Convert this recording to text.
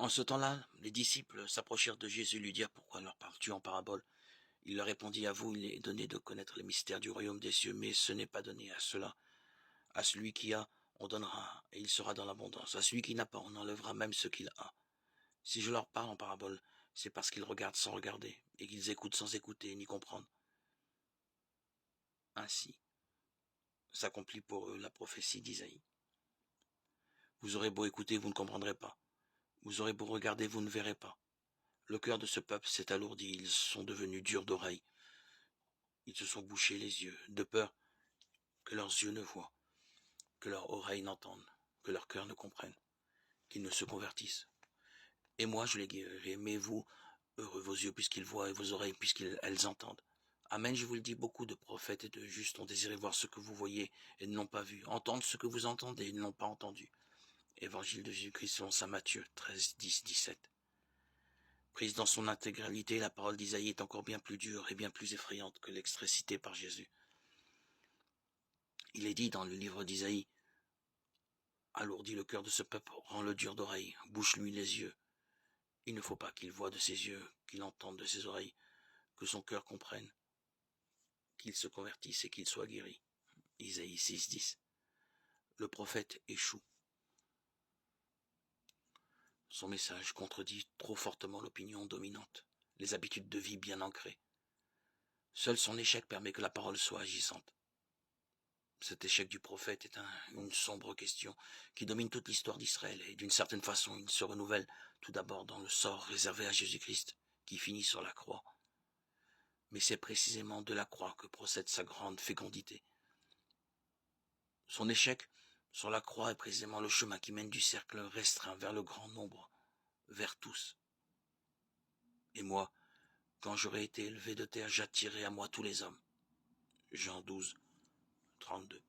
En ce temps-là, les disciples s'approchèrent de Jésus et lui dirent: Pourquoi leur parles-tu en parabole? Il leur répondit: À vous, il est donné de connaître les mystères du royaume des cieux, mais ce n'est pas donné à cela. À celui qui a, on donnera, et il sera dans l'abondance. À celui qui n'a pas, on enlèvera même ce qu'il a. Si je leur parle en parabole, c'est parce qu'ils regardent sans regarder, et qu'ils écoutent sans écouter ni comprendre. Ainsi s'accomplit pour eux la prophétie d'Isaïe. Vous aurez beau écouter, vous ne comprendrez pas. Vous aurez beau regarder, vous ne verrez pas. Le cœur de ce peuple s'est alourdi, ils sont devenus durs d'oreille. Ils se sont bouchés les yeux, de peur que leurs yeux ne voient, que leurs oreilles n'entendent, que leur cœur ne comprenne, qu'ils ne se convertissent. Et moi je les guérirai, mais vous, heureux vos yeux puisqu'ils voient et vos oreilles puisqu'elles entendent. Amen, je vous le dis, beaucoup de prophètes et de justes ont désiré voir ce que vous voyez et ne l'ont pas vu, entendre ce que vous entendez et ne l'ont pas entendu. Évangile de Jésus-Christ selon saint Matthieu 13, 10, 17. Prise dans son intégralité, la parole d'Isaïe est encore bien plus dure et bien plus effrayante que l'extrait cité par Jésus. Il est dit dans le livre d'Isaïe: Alourdis le cœur de ce peuple, rends-le dur d'oreille, bouche-lui les yeux. Il ne faut pas qu'il voie de ses yeux, qu'il entende de ses oreilles, que son cœur comprenne, qu'il se convertisse et qu'il soit guéri. Isaïe 6, 10. Le prophète échoue. Son message contredit trop fortement l'opinion dominante, les habitudes de vie bien ancrées. Seul son échec permet que la parole soit agissante. Cet échec du prophète est une sombre question qui domine toute l'histoire d'Israël et d'une certaine façon il se renouvelle tout d'abord dans le sort réservé à Jésus-Christ qui finit sur la croix. Mais c'est précisément de la croix que procède sa grande fécondité. Son échec sur la croix est précisément le chemin qui mène du cercle restreint vers le grand nombre, vers tous. Et moi, quand j'aurai été élevé de terre, j'attirerai à moi tous les hommes. Jean 12, 32.